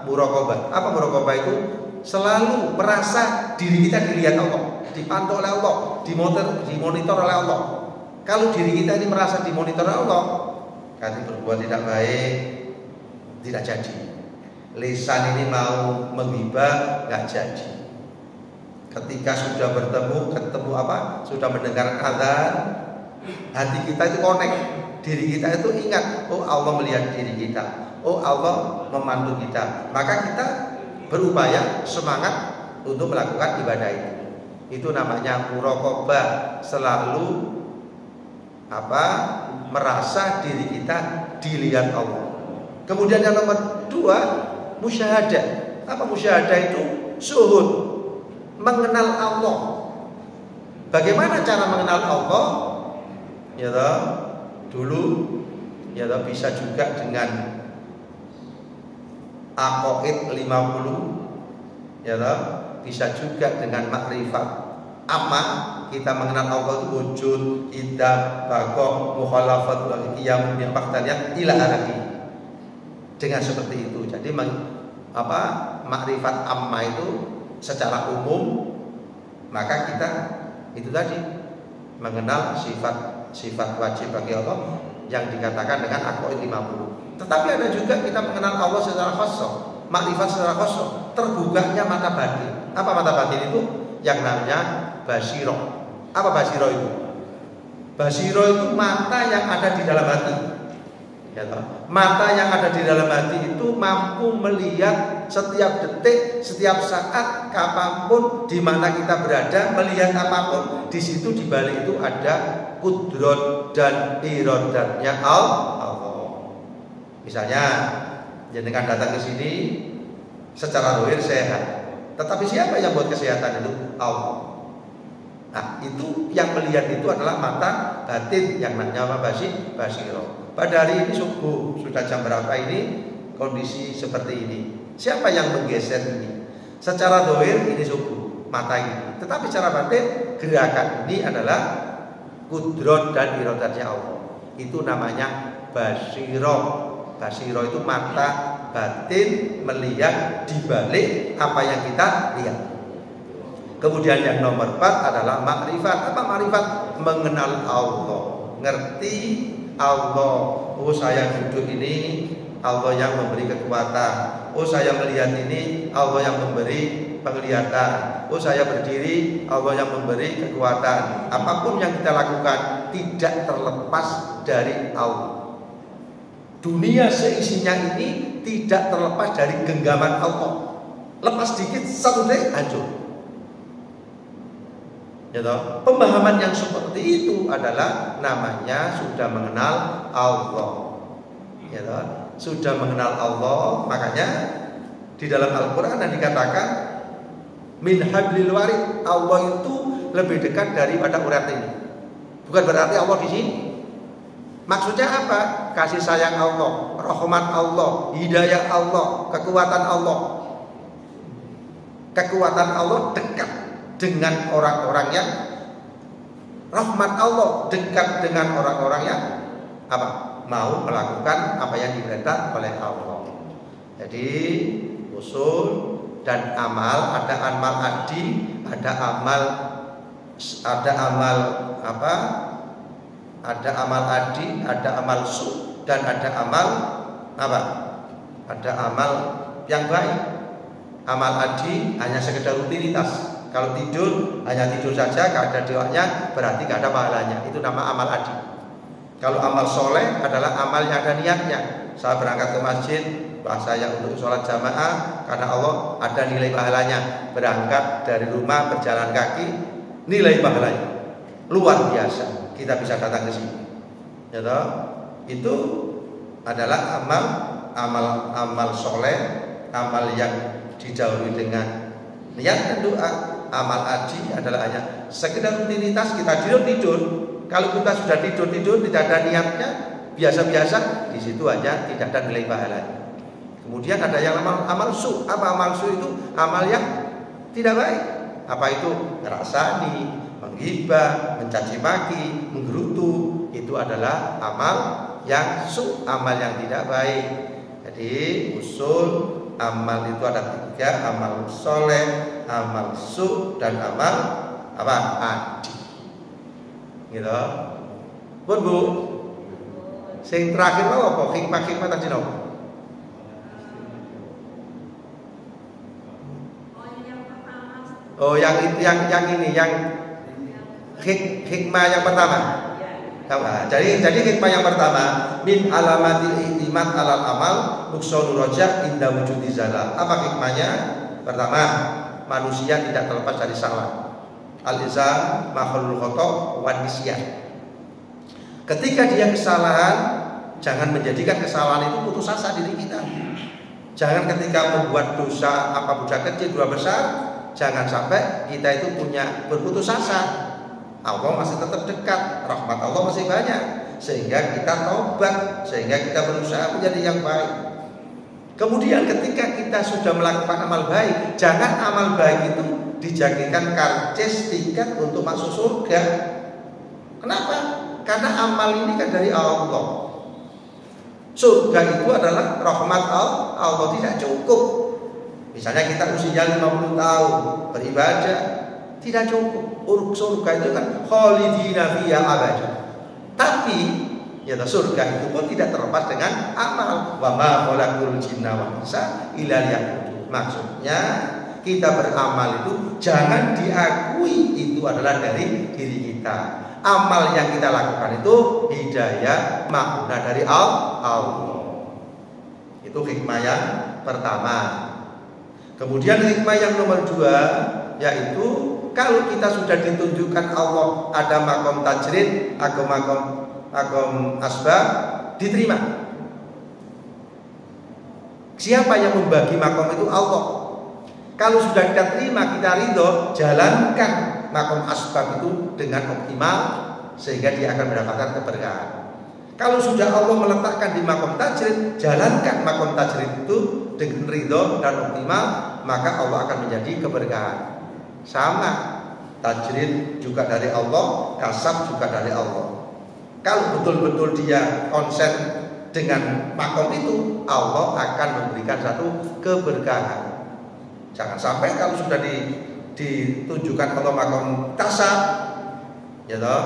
muraqabah. Apa muraqabah itu? Selalu merasa diri kita dilihat Allah, dipantau oleh Allah, dimonitor oleh Allah. Kalau diri kita ini merasa dimonitor oleh Allah, kali berbuat tidak baik, tidak jadi. Lisan ini mau menghibah, nggak jadi. Ketika sudah ketemu apa? Sudah mendengar azan, hati kita itu connect, diri kita itu ingat, oh Allah melihat diri kita, oh Allah memantau kita. Maka kita berupaya semangat untuk melakukan ibadah itu. Itu namanya muraqabah, selalu merasa diri kita dilihat Allah. Kemudian yang nomor 2, musyahadah. Apa musyahadah itu? Syuhud, mengenal Allah. Bagaimana cara mengenal Allah? Ya toh, dulu ya toh, bisa juga dengan aqaid 50, ya toh, bisa juga dengan makrifat. Amma, kita mengenal Allah itu wujud, idam, baqa, mukhalafat, qiyam, waqtaniyah ila akhirih. Dengan seperti itu. Jadi makrifat amma itu secara umum, maka kita itu tadi mengenal sifat wajib bagi Allah yang dikatakan dengan aqaid 50. Tetapi ada juga kita mengenal Allah secara khusus, makrifat secara khusus, terbukanya mata batin. Apa mata batin itu? Yang namanya basiro. Apa basiro itu? Basiro itu mata yang ada di dalam hati. Ya, mata yang ada di dalam hati itu mampu melihat setiap detik, setiap saat, kapanpun, di mana kita berada, melihat apapun. Di situ di balik itu ada kudrat dan iradatnya Allah. Misalnya, jenengan datang ke sini secara zahir sehat, tetapi siapa yang buat kesehatan itu? Allah. Nah, itu yang melihat itu adalah mata batin yang namanya basiro. Pada hari ini subuh, sudah jam berapa ini? Kondisi seperti ini. Siapa yang menggeser ini? Secara zahir ini subuh, mata ini. Tetapi secara batin, gerakan ini adalah kudrat dan iradatnya Allah. Itu namanya basiro. Basiro itu mata batin melihat di balik apa yang kita lihat. Kemudian yang nomor 4 adalah makrifat. Apa makrifat? Mengenal Allah, ngerti Allah. Oh, saya duduk ini, Allah yang memberi kekuatan. Oh, saya melihat ini, Allah yang memberi penglihatan. Oh, saya berdiri, Allah yang memberi kekuatan. Apapun yang kita lakukan tidak terlepas dari Allah. Dunia seisinya ini tidak terlepas dari genggaman Allah. Lepas dikit, satu detik hancur. Ya toh? Pemahaman yang seperti itu adalah namanya sudah mengenal Allah. Ya toh? Sudah mengenal Allah, makanya di dalam Al-Quran yang dikatakan Min hablil warid, Allah itu lebih dekat daripada urat ini. Bukan berarti Allah di sini. Maksudnya apa? Kasih sayang Allah, rahmat Allah, hidayah Allah, kekuatan Allah. Kekuatan Allah dekat dengan orang-orang yang, rahmat Allah dekat dengan orang-orang yang apa? Mau melakukan apa yang diperintah oleh Allah. Jadi usul dan amal, ada amal adi, ada amal apa? Ada amal adi, ada amal su, dan ada amal apa? Ada amal yang baik. Amal adi hanya sekedar rutinitas. Kalau tidur hanya tidur saja, gak ada doanya, berarti gak ada pahalanya. Itu nama amal adi. Kalau amal soleh adalah amal yang ada niatnya. Saya berangkat ke masjid, saya untuk sholat jamaah karena Allah, ada nilai pahalanya. Berangkat dari rumah berjalan kaki, nilai pahalanya luar biasa. Kita bisa datang ke sini. Ya toh? Itu adalah amal soleh, amal yang didahului dengan niat dan doa. Amal adi adalah hanya sekedar rutinitas, kita tidur. Kalau kita sudah tidur tidak ada niatnya, biasa-biasa, di situ aja tidak ada nilai pahalanya. Kemudian ada yang amal su. Apa amal su itu? Amal yang tidak baik. Apa itu? Ngerasani, menghibah, mencaci maki, menggerutu. Itu adalah amal yang su, amal yang tidak baik. Jadi usul amal itu ada 3, amal soleh, amal su, dan amal apa? Adi. Gitu. Pun Bu. Sing terakhir apa? Hikmah tadi nopo? Oh, yang ini, yang hikmah yang pertama. Jadi hikmah yang pertama, min alamatil i'timad alal amal nuqsanur raja inda wujudi zalal. Apa hikmahnya? Pertama, manusia tidak terlepas dari salah. Al-insan makhlul khata' wan nisyan. Ketika dia kesalahan, jangan menjadikan kesalahan itu putus asa diri kita. Jangan ketika membuat dosa, apa dosa kecil, dosa besar, jangan sampai kita itu berputus asa. Allah masih tetap dekat, rahmat Allah masih banyak, sehingga kita taubat, sehingga kita berusaha menjadi yang baik. Kemudian ketika kita sudah melakukan amal baik, jangan amal baik itu dijadikan karcis tiket untuk masuk surga. Kenapa? Karena amal ini kan dari Allah. Surga itu adalah rahmat Allah, tidak cukup. Misalnya kita usia 50 tahun beribadah, tidak cukup. Surga itu kan khalidina fiha abada. Tapi ya surga itu pun tidak terlepas dengan amal. Wa ma khalaqul jinna wal insa illa liya'budun. Maksudnya kita beramal itu jangan diakui itu adalah dari diri kita. Amal yang kita lakukan itu hidayah makna dari Allah. Itu hikmah yang pertama. Kemudian hikmah yang nomor 2 yaitu kalau kita sudah ditunjukkan Allah ada makom tajrid, makom asbab, diterima. Siapa yang membagi makom itu? Allah. Kalau sudah kita terima, kita ridho, jalankan makom asbab itu dengan optimal sehingga dia akan mendapatkan keberkahan. Kalau sudah Allah meletakkan di makom tajrid, jalankan makom tajrid itu dengan ridho dan optimal, maka Allah akan menjadi keberkahan. Sama, tajrid juga dari Allah, kasab juga dari Allah. Kalau betul-betul dia konsen dengan makom itu, Allah akan memberikan satu keberkahan. Jangan sampai kalau sudah ditunjukkan Allah makom kasab, ya toh,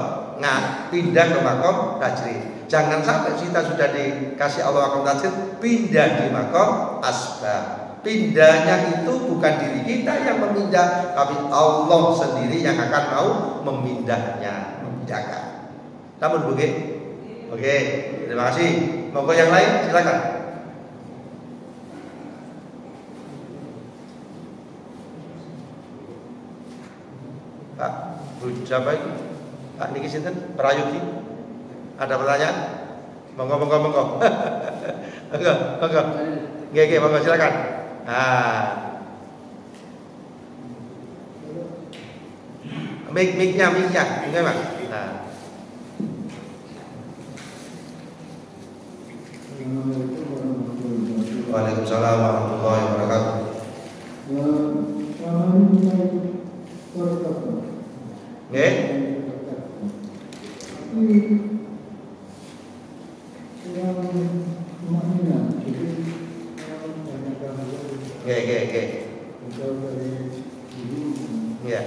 pindah ke makom tajrid. Jangan sampai kita sudah dikasih Allah makom tajrid, pindah di makom asbab. Pindahnya itu bukan diri kita yang memindah, tapi Allah sendiri yang akan mau memindahkan. Namun begitu. Oke, terima kasih. Monggo yang lain silakan. Pak, Bu siapa itu? Pak niki sinten? Prayogi. Ada pertanyaan? Monggo. Monggo. Nggih, monggo silakan. Mic-nya, enggak Pak? Nah. Waalaikumsalam warahmatullahi wabarakatuh. Nggih. Nggih. Iya.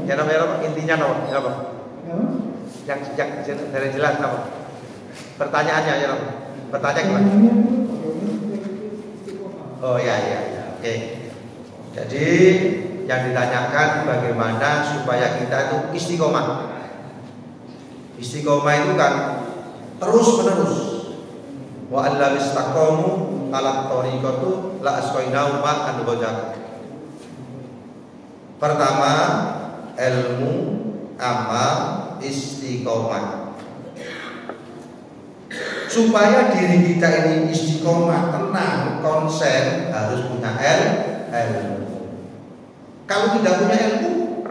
Ya apa intinya apa? Yang dari jelas apa? Pertanyaannya ya apa? Pertanyaan gimana? Oh ya. Oke. Jadi yang ditanyakan bagaimana supaya kita itu istiqomah. Istiqomah itu kan terus menerus. Wa alla istaqamu ala tariqatu la asqainahum ma'an ghadaq. Pertama, ilmu, amal, istiqomah. Supaya diri kita ini istiqomah, tenang, konsen, harus punya ilmu. Kalau tidak punya ilmu,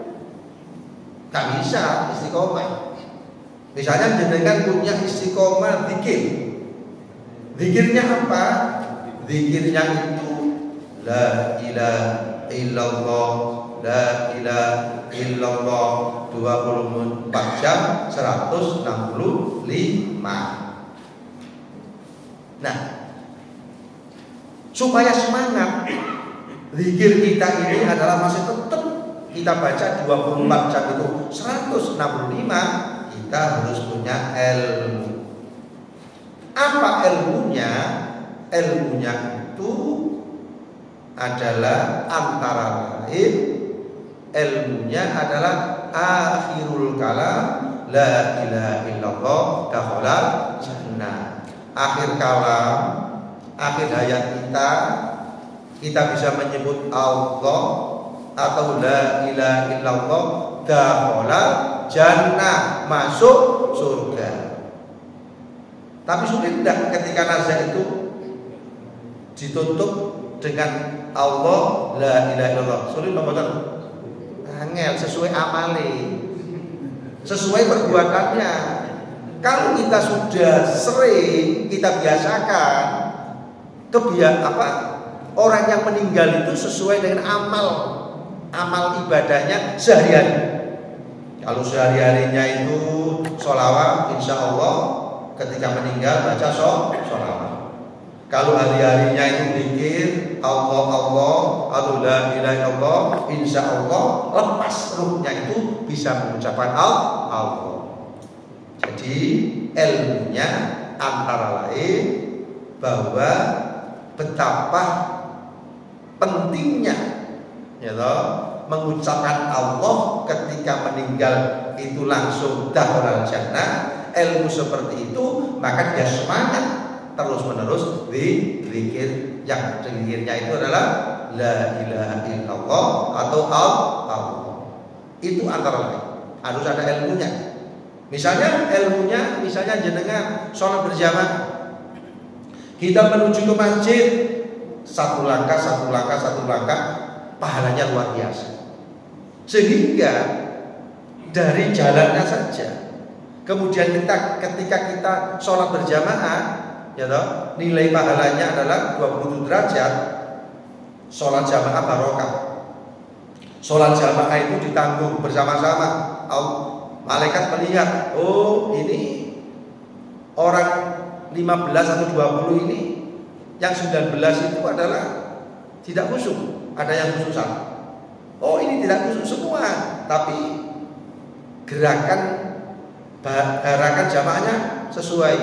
gak bisa istiqomah. Misalnya jenengan punya istiqomah zikir. Zikirnya apa? Zikirnya itu la ilaha illallah, la ilaha illallah 24 jam 165. Nah, supaya semangat, zikir kita ini adalah masih tetap kita baca 24 jam itu 165. Kita harus punya ilmu. Apa ilmunya? Ilmunya itu adalah antara lain, ilmunya adalah akhirul kalam la ilaha illallah dakhala jannah. Akhir kalam, akhir hayat kita bisa menyebut Allah atau la ilaha illallah dakhala jannah, masuk surga. Tapi sulit tidak ketika nazar itu ditutup dengan Allah la ilaha illallah? Sulit membuat angel sesuai amali, sesuai perbuatannya. Kalau kita sudah sering, kita biasakan orang yang meninggal itu sesuai dengan amal ibadahnya sehari-hari. Kalau sehari-harinya itu sholawat, insya Allah ketika meninggal baca sholawat. Kalau hari-harinya itu zikir Allah atau la ilaha illallah, insya Allah lepas ruhnya itu bisa mengucapkan Allah. Jadi ilmunya antara lain bahwa betapa pentingnya mengucapkan Allah ketika meninggal itu langsung dakhalal jannah. Ilmu seperti itu maka dia semangat terus menerus zikir. Yang zikirnya itu adalah la ilaha illallah atau Allah. Itu antara lain harus ada ilmunya. Misalnya jenengan sholat berjamaah, kita menuju ke masjid, satu langkah, pahalanya luar biasa. Sehingga dari jalannya saja, kemudian ketika kita sholat berjamaah, nilai pahalanya adalah 27 derajat. Sholat jamaah barokah. Sholat jamaah itu ditanggung bersama-sama. Malaikat melihat, oh ini orang 15 atau 20 ini, yang 19 itu adalah tidak khusyuk, ada yang khusyuk satu. Oh ini tidak khusyuk semua, tapi gerakan jamaahnya sesuai.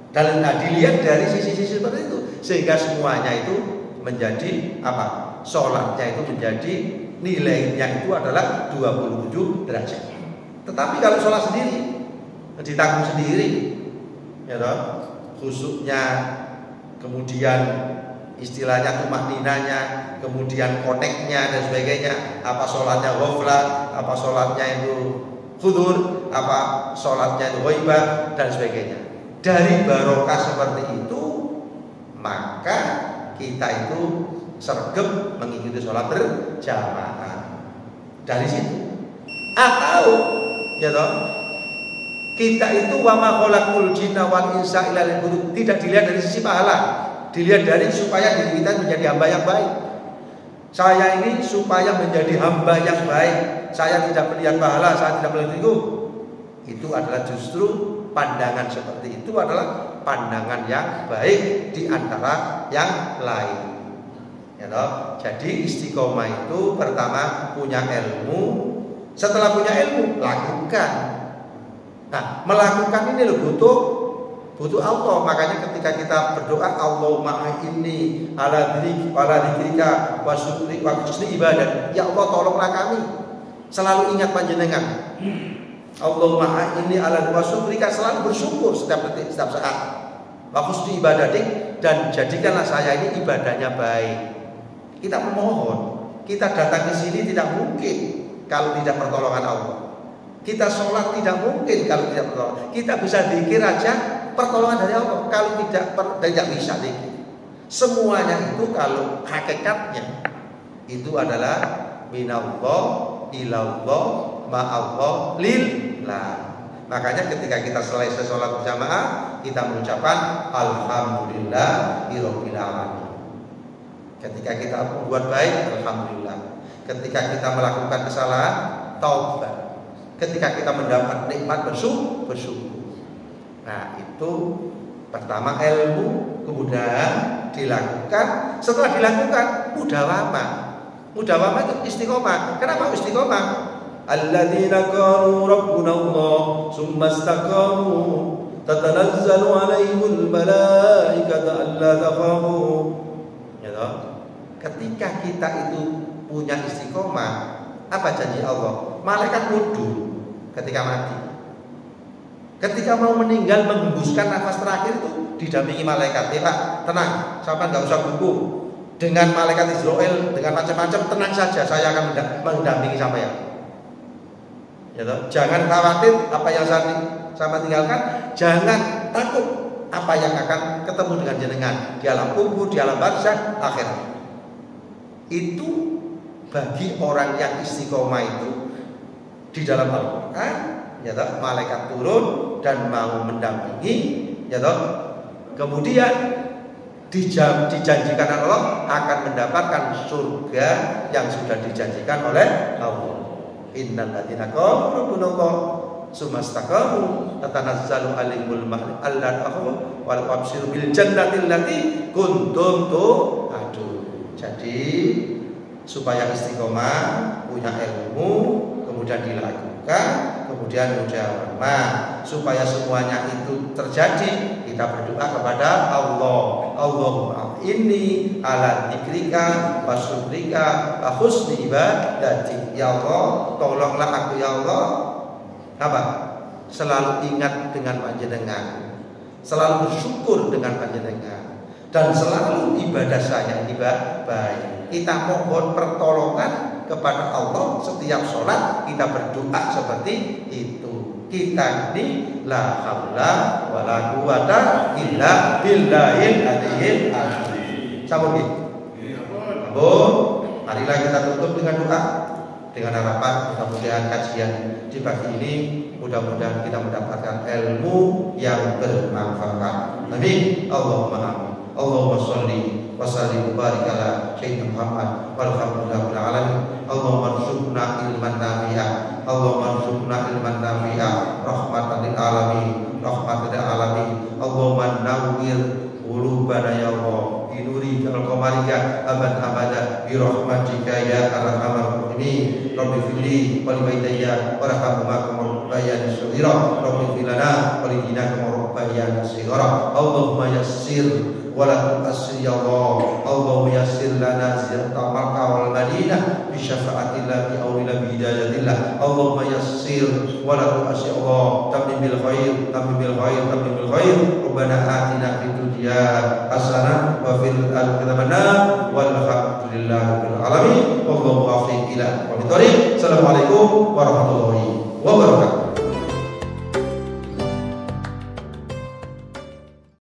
Dan dilihat dari sisi-sisi seperti itu, sehingga semuanya itu menjadi apa? Sholatnya itu menjadi nilainya itu adalah 27 derajat. Tetapi kalau sholat sendiri, ditanggung sendiri, khusyuknya, kemudian istilahnya tumakninanya, kemudian koneknya dan sebagainya. Apa sholatnya ghaflah, apa sholatnya itu khudur, sholatnya itu ghaibah dan sebagainya. Dari barokah seperti itu, maka kita itu sergap mengikuti sholat berjamaah. Dari situ. Atau ya toh, kita itu wa ma khalaqul jinna wal insa illa liya'budun, tidak dilihat dari sisi pahala, dilihat dari supaya diri kita menjadi hamba yang baik. Saya ini supaya menjadi hamba yang baik. Saya tidak melihat pahala, saya tidak melihat itu adalah justru pandangan seperti itu adalah pandangan yang baik di antara yang lain. Ya toh? Jadi istiqomah itu pertama punya ilmu, setelah punya ilmu lakukan. Nah, melakukan ini loh butuh Allah. Makanya ketika kita berdoa Allahumma inni ala dzikrika wa syukrika wa husni ibadah, ya Allah tolonglah kami selalu ingat panjenengan. Allahumma inni ala wa syukrika, selalu bersyukur setiap detik, setiap saat. Wa husni ibadatik, dan jadikanlah saya ini ibadahnya baik. Kita memohon, kita datang ke sini tidak mungkin kalau tidak pertolongan Allah. Kita sholat tidak mungkin kalau tidak pertolongan. Kita bisa zikir aja pertolongan dari Allah. Kalau tidak bisa zikir. Semuanya itu kalau hakikatnya itu adalah minallah ilallah ma'allah lillah. Makanya ketika kita selesai sholat berjamaah, kita mengucapkan alhamdulillahirabbil alamin. Ketika kita membuat baik, alhamdulillah. Ketika kita melakukan kesalahan, taubat. Ketika kita mendapat nikmat, bersyukur. Nah, itu pertama ilmu, kemudian dilakukan. Setelah dilakukan, mudawamah. Mudawamah itu istiqomah. Kenapa istiqomah? Alladzina qalu rabbuna Allah tsumma istaqamu tatanazzalu 'alaihimul malaikatu alla takhafu. Ya toh? Ketika kita itu punya istiqomah, apa janji Allah? Malaikat mundur ketika mati. Ketika mau meninggal menghembuskan nafas terakhir itu didampingi malaikat. Pak, tenang, sampai nggak usah buku. Dengan malaikat Israel, dengan macam-macam, tenang saja, saya akan mendampingi sampai ya. Ya toh? Jangan khawatir apa yang saya tinggalkan, jangan takut apa yang akan ketemu dengan jenengan di alam kubur, di alam barzakh, akhirat. Itu bagi orang yang istiqomah itu di dalam Al-Quran, ya toh, malaikat turun dan mau mendampingi, ya toh. Kemudian dijanjikan Allah akan mendapatkan surga yang sudah dijanjikan oleh Allah. Innal ladzina qalu rabbuna Allah tsumma istaqamu tatanazzalu 'alaihimul malaikatu alla takhafu wa la tahzanu bil jannati allati kuntum tu'adun. Jadi supaya istiqomah, punya ilmu, kemudian dilakukan, kemudian mudawamah. Supaya semuanya itu terjadi, kita berdoa kepada Allah. Allahumma inni ala dzikrika wa syukrika wa husni ibadatik. Ya Allah, tolonglah aku ya Allah. Apa? Selalu ingat dengan panjenengan, selalu bersyukur dengan panjenengan, dan selalu ibadah saya ini baik. Kita mohon pertolongan kepada Allah setiap sholat, kita berdoa seperti itu. Kita ini la haula wala quwata illa billahil aliyil azim. Sambung nggih. Marilah kita tutup dengan doa, dengan harapan mudah-mudahan kajian di pagi ini mudah-mudahan kita mendapatkan ilmu yang bermanfaat. Amin. Allahumma amin. Allahumma sholli wa sallim wa barik ala sayyidina Muhammad walhamdulillahil alamin. Allahumma rzuqna ilman nafi'a, Allahumma rzuqna ilman nafi'a rahmatan lil alamin, rahmatan lil alamin. Allahumma nawwir qulubana ya Allah binuri al-qamarika abad abada bi rahmatika ya arhamar rahimin. Rabbi fili wa libaitayya warhamhuma kama rabbayani shaghira. Rabbi filana wa lidina kama rabbayani shaghira. Allahumma yassir wala tu'assir ya Allah. Allahumma yassir lana ziyarata Makkah wal Madinah bi syafaatillah bi aulillah bi hidayatillah. Allahumma yassir wala tu'assir Allah. Tamim bil khair, tamim bil khair, tamim bil khair. Rabbana atina fid dunya hasanah wa fil akhirati hasanah walhamdulillahi rabbil alamin. Wallahu a'lam ila wa bittariq. Assalamualaikum warahmatullahi wabarakatuh.